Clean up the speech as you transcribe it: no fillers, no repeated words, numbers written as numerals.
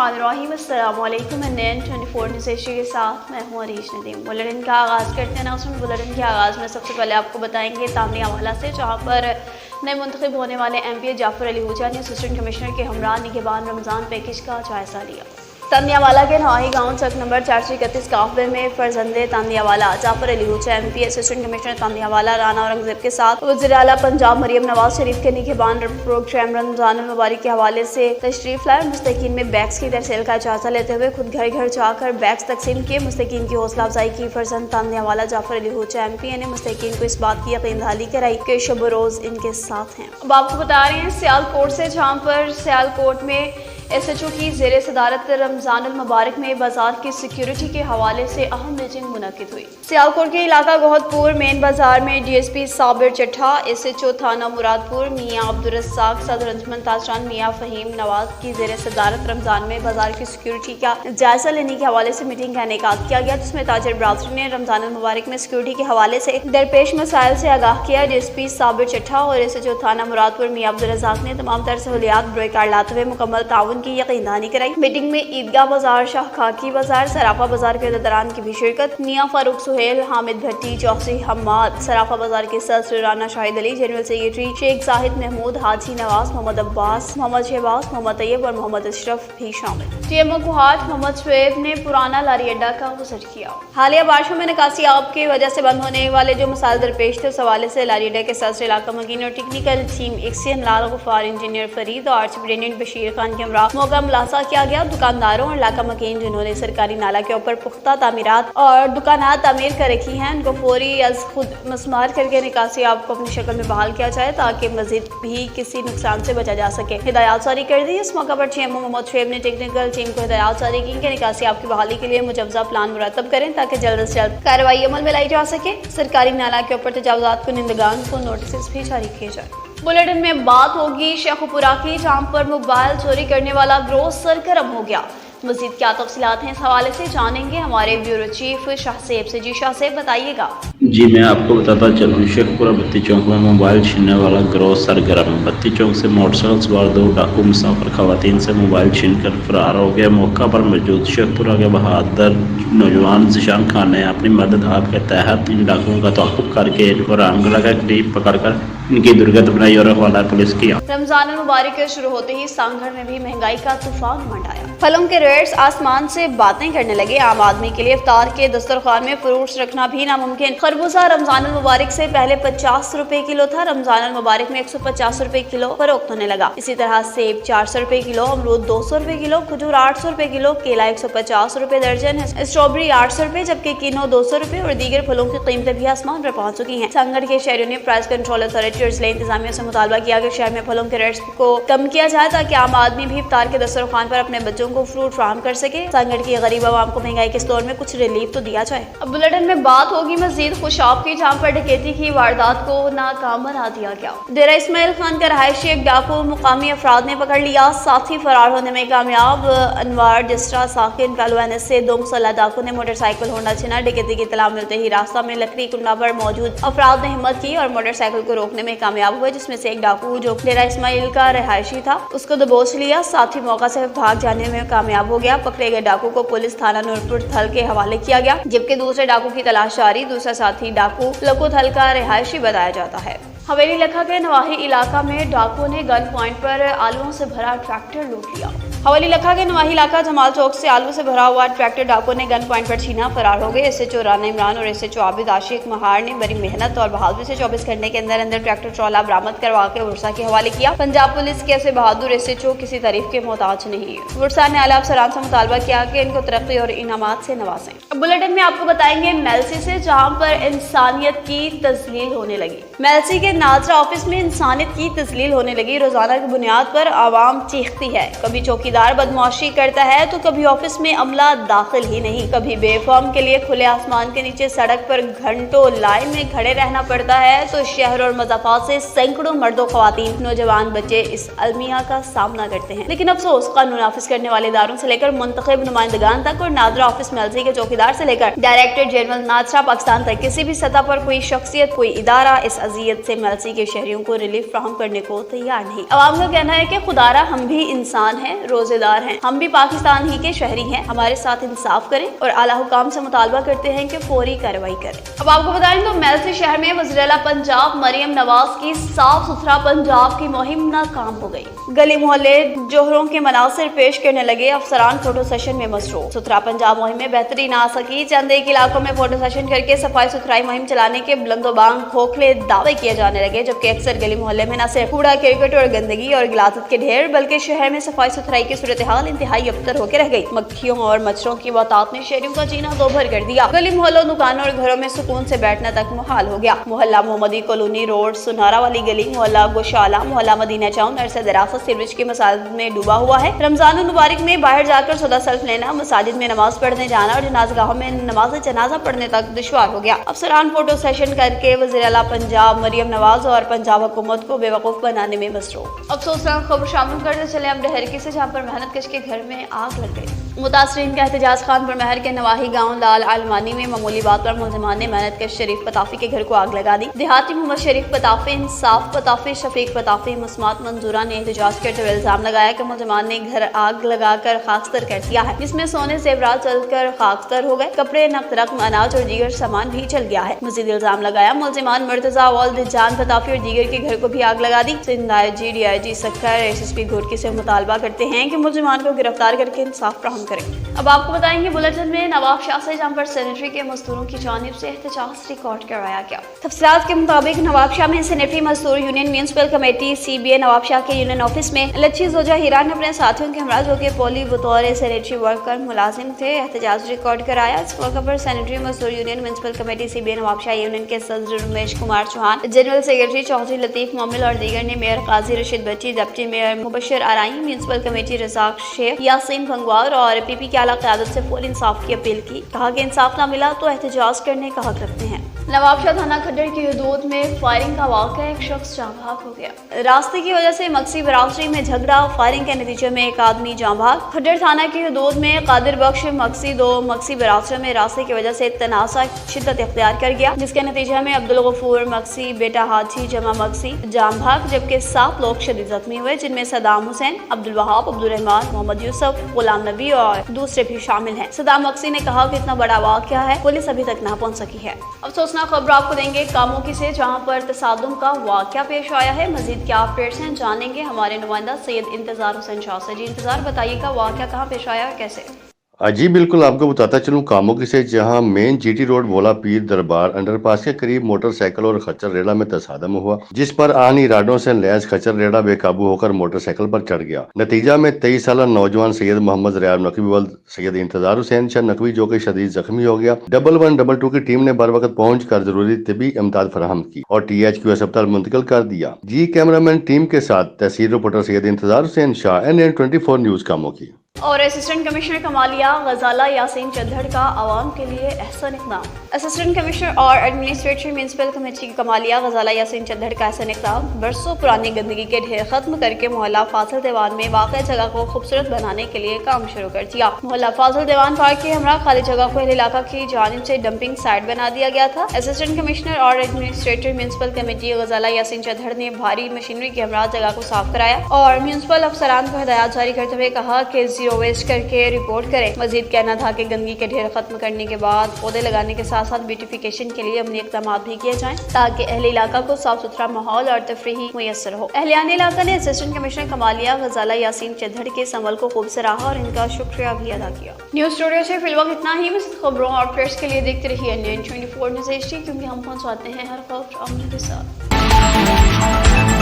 बिस्मिल्लाहिर्रहमानिर्रहीम। अस्सलाम वालेकुम। NN 24 न्यूज़ एशिया के साथ मैं हूँ अरीश नदीम। बुलेटिन का आगाज़ करते हैं। नाज़रीन, बुलेटिन के आगाज़ में सबसे पहले आपको बताएंगे तामनी हवाला से, जहाँ पर नए मुंतखब होने वाले MP जाफर अली हूजा ने असिस्टेंट कमिश्नर के हमरा निगहबान रमज़ान पैकेज का जायज़ा लिया। तानियावाला के नवाही गाँव चक नंबर 431 काफले में फर्जंदे Taniyawala Jafar Ali Hooja MP assistant commissioner Taniyawala Rana Aurangzeb के साथ वज़ीर आला पंजाब मरियम नवाज शरीफ के निगहबान प्रोग्राम रमज़ान मुबारक के हवाले से तशरीफ लाए। मुस्तकीन में बैग्स की तरसेल का जायजा लेते हुए खुद घर घर जाकर बैग्स तकसीम किए। मुस्तकीन की हौसला अफजाई की। फर्जंद तानियावाला जाफर अली हूजा MP ने मुस्तकीन को इस बात की यकीन दहानी कराई कि शब रोज़ इनके साथ हैं। अब आपको बता रहे हैं सियालकोट से, जहाँ पर सियालकोट में SHO की ज़ेरे सदारत रमज़ान मुबारक में बाजार की सिक्योरिटी के हवाले से अहम मीटिंग मुनक़िद हुई। सियालकोट के इलाका गोहदपुर मेन बाजार में DSP साबिर चट्ठा, SHO थाना मुरादपुर मियाँ अब्दुर्रज़ाक, सदर अंजुमन ताजरान मियाँ फ़हीम नवाज की ज़ेरे सदारत रमज़ान में बाजार की सिक्योरिटी का जायजा लेने के हवाले से मीटिंग का इनेकाद किया गया, जिसमें ताजिर बरादरी ने रमज़ान मुबारक में सिक्योरिटी के हवाले से दरपेश मसाइल से आगाह किया। DSP साबिर चट्ठा और SHO थाना मुरादपुर मियाँ अब्दुर्रज़ाक ने तमाम तर सहूलियात बरकरार लाते हुए मुकम्मल ताउन की यकीन दहानी कराई। मीटिंग में ईदगाह बाजार, शाह खाकी बाजार, सराफा बाजार के दरान की भी शिरकत। मियाँ फारूक सुहेल, हामिद भट्टी, चौकसी हम्माद, सराफा बाजार के सदर राना शाहिद अली, जनरल सेक्रेटरी शेख जाहिद महमूद, हाजी नवाज, मोहम्मद अब्बास, मोहम्मद शहबाज, मोहम्मद तैयब और मोहम्मद अशरफ भी शामिल। TMO कोहाट मोहम्मद शुएब ने पुराना लारी अड्डा का विजिट किया। हालिया बारिशों में निकासी आब की वजह से बंद होने वाले जो मसाइल दरपेश थे, उस हवाले से लारी अड्डा के सदर इलाका मकीन और टेक्निकल टीम XCN लाल गफार, इंजीनियर फरीद और सुपरिटेंडेंट बशीर खान के हमरा मौका मुलासा किया गया। दुकानदारों और इलाका मकीन जिन्होंने सरकारी नाला के ऊपर पुख्ता तामीरात और दुकानात तामीर कर रखी हैं, उनको फौरी अज खुद मसमार करके निकासी आब को अपनी शक्ल में बहाल किया जाए, ताकि मजीद भी किसी नुकसान से बचा जा सके। हिदायत जारी कर दी। इस मौका पर TMO मोहम्मद शुएब ने टेक्निकल टीम को हिदायत जारी की कि निकासी आब की बहाली के लिए मुजवजा प्लान मुरतब करें, ताकि जल्द से जल्द कार्रवाई अमल में लाई जा सके। सरकारी नाला के ऊपर तजावुजात को निंदगान को नोटिस भी जारी किए जाए। बुलेटिन में बात होगी शेखुपुरा की, जहाँ पर मोबाइल चोरी करने वाला गिरोह सरगर्म हो गया। मज़ीद क्या तफसीलात हैं, इस हवाले से जानेंगे हमारे ब्यूरो चीफ शाहसेब से। जी शाहसेब, बताइएगा। जी, मैं आपको बताता चलूँ, शेखपुरा बत्ती चौक में मोबाइल छीनने वाला गिरोह सरगर्म। बत्ती चौक से मोटरसाइकिल सवार 2 डाकू मुसाफिर खवातीन से मोबाइल छीन कर फरार हो गया। मौका पर मौजूद शेखपुरा के बहादुर नौजवान ज़ीशान खान ने अपनी मदद आप के तहत इन डाकुओं का तहफ़्फ़ुज़ करके इनको रामगढ़ के करीब पकड़कर इनकी दुर्गत बनाई और हवाला पुलिस किया। रमजान मुबारक के शुरू होते ही सांगढ़ में भी महंगाई का तूफान मंडाया। फलों के रेट्स आसमान से बातें करने लगे। आम आदमी के लिए इफ्तार के दस्तरखान में फ्रूट्स रखना भी नामुमकिन। खरबूजा रमजान मुबारक से पहले 50 रुपए किलो था, रमजान मुबारक में 150 रुपए किलो फरोख्त होने लगा। इसी तरह सेब 400 रुपए किलो, अमरूद 200 रुपए किलो, खजूर 800 रुपए किलो, केला 150 रुपए दर्जन है, स्ट्रॉबेरी 800 रुपए, जबकि किनो 200 रुपए और दीगर फलों की कीमतें भी आसमान पर पहुंच चुकी हैं। सांगढ़ के शहरियों ने प्राइस कंट्रोल अथॉरिटी और जिला इंतजामिया से मुतालबा किया कि शहर में फलों के रेट्स को कम किया जाए, ताकि आम आदमी भी इफ्तार के दस्तरखान पर अपने बच्चों को फ्रूट फराहम कर सके। सांगढ़ की गरीब आवाम को महंगाई के इस दौर में कुछ रिलीफ तो दिया जाए। अब बुलेटिन में बात होगी मजीद खुशाब की, जहाँ पर डकैती की वारदात को नाकाम बना दिया गया। डेरा इस्माइल खान का रहायशी एक डाकू मुकामी अफराद ने पकड़ लिया। साथ ही फरार होने में कामयाब। अनवार डिस्ट्रा साकिन पहलवान से 2 मुसल्लह डाकू ने मोटरसाइकिल होंडा छिना। डकैती की इत्तला मिलते ही रास्ता में लकड़ी कुंडा पर मौजूद अफराद ने हिम्मत की और मोटरसाइकिल को रोकने में कामयाब हुए, जिसमें से एक डाकू जो डेरा इस्माइल का रहायशी था उसको दबोच लिया। साथ ही मौका से भाग जाने में कामयाब हो गया। पकड़े गए डाकू को पुलिस थाना नूरपुर थल के हवाले किया गया, जबकि दूसरे डाकू की तलाश जारी। दूसरा साथी डाकू लको थल का रहायशी बताया जाता है। हवेली लखा के नवाही इलाका में डाकुओं ने गन पॉइंट पर आलुओं से भरा ट्रैक्टर लूट लिया। हवेली लखा के नवाही इलाका जमाल चौक से आलू से भरा हुआ ट्रैक्टर डाकुओं ने गन पॉइंट पर छीना फरार हो गए। SHO राना इमरान और SHO आबिद आशिक महार ने बड़ी मेहनत और बहादुरी से 24 घंटे के अंदर अंदर ट्रैक्टर ट्रॉला बरामद करवा के वर्षा के हवाले किया। पंजाब पुलिस के ऐसे बहादुर SHO किसी तारीफ के मोहताज नहीं है। वर्षा ने आला अफसरान से मुतालबा किया कि इनको तरक्की और इनामात से नवाजें। अब बुलेटिन में आपको बताएंगे मेलसी से, जहाँ पर इंसानियत की तजलील होने लगी। मेलसी के नाजरा ऑफिस में इंसानियत की तजलील होने लगी। रोजाना की बुनियाद पर आवाम चीखती है। कभी चौकीदार बदमाशी करता है तो कभी ऑफिस में अमला दाखिल ही नहीं। कभी बेफाम के लिए खुले आसमान के नीचे सड़क पर घंटों लाइन में खड़े रहना पड़ता है, तो शहर और मज़ाफात से सैकड़ों मर्दों ख्वातीन नौजवान बच्चे इस अलमिया का सामना करते हैं। लेकिन अफसोस, कानून नाफिज करने वाले इदारों से लेकर मुंतखब नुमाइंदगान तक और नादरा ऑफिस मेलसी के चौकीदार से लेकर डायरेक्टर जनरल नादरा पाकिस्तान तक किसी भी सतह पर कोई शख्सियत, कोई इदारा इस अजियत से MLC के शहरियों को रिलीफ फराहम करने को तैयार नहीं। अवाम का कहना है कि खुदारा हम भी इंसान हैं, रोजेदार हैं, हम भी पाकिस्तान ही के शहरी हैं, हमारे साथ इंसाफ करें और आला हुकाम से मुतालबा करते हैं कि फौरी कार्रवाई करें। अब आपको बताएं तो MLC शहर में वज़ीर-ए-आला पंजाब मरियम नवाज की साफ सुथरा पंजाब की मुहिम नाकाम हो गई। गली मोहल्ले जोहरों के मनासिर पेश करने लगे, अफसरान फोटो सेशन में मसरूफ। सुथरा पंजाब मुहिम में बेहतरी ना सकी। चंद एक इलाकों में फोटो सेशन करके सफाई सुथराई मुहिम चलाने के बुलंदोबांग खोखले दावे किए जाने लगे, जबकि अक्सर गली मोहल्ले में न सिर्फ कूड़ा करकट और गंदगी और गिलाजत के ढेर बल्कि शहर में सफाई सुथराई की सूरत हाल इंतहाई अबतर होकर रह गई। मक्खियों और मच्छरों की वातात ने शहरियों का जीना दोभर कर दिया। गली मोहल्लों, दुकानों और घरों में सुकून से बैठना तक मुहाल हो गया। मोहल्ला मोहम्मदी कॉलोनी रोड, सुनारा वाली गली, मोहल्ला गोशाला, मोहल्ला मदीना टाउन, अरसा दरासा सीवरेज के मसाजिद में डूबा हुआ है। रमजान मुबारक में बाहर जाकर सौदा सल्फ लेना, मसाजिद में नमाज पढ़ने जाना और जनाज़गाहों में नमाज जनाजा पढ़ने तक दुश्वार हो गया। अफसरान फोटो सेशन करके वज़ीर-ए-आला पंजाब मरियम नवाज और पंजाब हुकूमत को बेवकूफ बनाने में मसरूफ। अफसोसनाक खबर शामिल करते चले अब डहरकी से, जहाँ पर मेहनत कश के घर में आग लग गई। मुतासरीन का एहतजाज खानपुर महर के नवाही गांव लाल आलमानी में मामूली बात पर मुलजिमान ने मेहनत कश शरीफ पताफी के घर को आग लगा दी। देहाती मोहम्मद शरीफ पताफी, इंसाफ पताफी, शफीक पताफी, मुस्मात मंजूरा ने एहतजाज करते हुए इल्जाम लगाया कि मुलजिमान ने घर आग लगाकर खाकस्तर कर दिया है, जिसमें सोने जेवरात जलकर खाकस्तर हो गए, कपड़े, नकद रकम, अनाज और दीगर सामान भी जल गया है। मजीद इल्जाम लगाया मुलजिमान मुर्तजा वल्द जान पताफी और दीगर के घर को भी आग लगा दी। सिंध IG DIG सक्कर SSP घोटकी से मुतालबा करते हैं कि मुलजिमान को गिरफ्तार करके इंसाफ फराहम करें। अब आपको बताएंगे बुलेटिन में नवाब शाह से, जहाँ पर सैनिटरी के मजदूरों की जानिब से एहतजाज रिकॉर्ड करवाया गया। तफसीलात के मुताबिक नवाब शाह में सैनिटरी मजदूर union municipal committee CBA Nawab Shah के यूनियन ऑफिस में लच्छी जोजा हीरा ने अपने साथियों के हमरा जो के पोली बतौर सैनिटरी वर्कर मुलाजिम थे एहतजाज रिकॉर्ड कराया। इस मौके पर सैनिटरी मजदूर union municipal committee CBA Nawab Shah union के सदर रमेश कुमार चौहान, जनरल सेक्रेटरी चौधरी लतीफ मोमिल और दीगर ने mayor Qazi Rashid Bachchi, deputy mayor Mubashar Arain, municipal committee Razzaq Sheikh, Yasin Bhangwar और PP की आला क़यादत से फुल इंसाफ की अपील की। कहा कि इंसाफ ना मिला तो एहतजाज करने का हक रखते हैं। नवाबशाह थाना खड्डर की हदूद में फायरिंग का वाक़या, एक शख्स जाँ भाग हो गया। रास्ते की वजह से मक्सी बरादरी में झगड़ा, फायरिंग के नतीजे में एक आदमी जाँ भाग। खड्डर थाना की हदूद में कादिर बख्श मक्सी 2 मक्सी बरादरी में रास्ते की वजह से तनाज़ा शिद्दत इख्तियार कर गया, जिसके नतीजे में अब्दुल गफूर मक्सी बेटा हाजी जमा मक्सी जाँ भाग, जबकि 7 लोग शदीद जख्मी हुए, जिनमें सदाम हुसैन, अब्दुल वहाब, अब्दुल रहमान, मोहम्मद यूसुफ, गुलाम नबी और दूसरे भी शामिल हैं। सदाम मक्सी ने कहा कि इतना बड़ा वाक़या है, पुलिस अभी तक ना पहुंच सकी है। अफसोसनाक खबर आपको देंगे कामोकी से, जहां पर तसादुम का वाक़या पेश आया है। मजीद क्या अपडेट्स हैं जानेंगे हमारे नुमाइंदा सैयद इंतजार हुसैन शाह से। जी इंतजार, बताइएगा वाक़या कहाँ पेश आया और कैसे? जी बिल्कुल, आपको बताता चलूं कामोकी से, जहां मेन GT रोड बोला पीर दरबार अंडरपास के करीब मोटरसाइकिल और खच्चर रेड़ा में तसादम हुआ, जिस पर आन इरादों से लैस खच्चर रेड़ा बेकाबू होकर मोटरसाइकिल पर चढ़ गया। नतीजा में 23 साला नौजवान सैयद मोहम्मद रियाब नकवी वल्द सैयद इंतजार हुसैन शाह नकवी जो कि शदीद जख्मी हो गया। 1122 की टीम ने बर वक्त पहुंच कर जरूरी तबी इमदाद फराहम की और THQ अस्पताल मुंतकिल कर दिया। जी कैमरामैन टीम के साथ तहसील रिपोर्टर सैयद इंतजार हुसैन शाह, NN24 न्यूज कामोकी। और असिस्टेंट कमिश्नर कमालिया गजाला यासीन चद्दड़ का आवाम के लिए एहसन इक़दाम। असिस्टेंट कमिश्नर और एडमिनिस्ट्रेटिव म्यूनसिपल कमेटी की कमालिया गजाला यासीन चद्दड़ का एहसन इक़दाम बरसों पुरानी गंदगी के ढेर खत्म करके मोहल्ला फाजिल दीवान में वाक़ई जगह को खूबसूरत बनाने के लिए काम शुरू कर दिया। मोहल्ला फाजिल दीवान पार्क के हमरा खाली जगह को इलाका की जानिब से डंपिंग साइट बना दिया गया था। असिस्टेंट कमिश्नर और एडमिनिस्ट्रेटिव म्यूनसिपल कमेटी गजाला यासीन चद्दड़ ने भारी मशीनरी के हमरा जगह को साफ कराया और म्यूनसिपल अफसरान को हिदायत जारी करते हुए कहा कि जीरो वेस्ट करके रिपोर्ट करें। मजीद कहना था कि गंदगी के ढेर खत्म करने के बाद पौधे लगाने के साथ साथ ब्यूटिफिकेशन के लिए अमली इक़दाम भी किए जाएं ताकि अहले इलाका को साफ सुथरा माहौल और तफरीही मुयसर हो। अहलियान इलाका ने असिस्टेंट कमिश्नर कमालिया गजाला यासीन चद्दड़ के इस अमल को खूब सराहा और इनका शुक्रिया भी अदा किया। न्यूज स्टूडियो से फिलहाल इतना ही। मज़ीद खबरों और अपडेट्स के लिए देखते रहिए NN24 न्यूज़ HD, क्योंकि हम पहुंचाते हैं हर खबर आमने के साथ।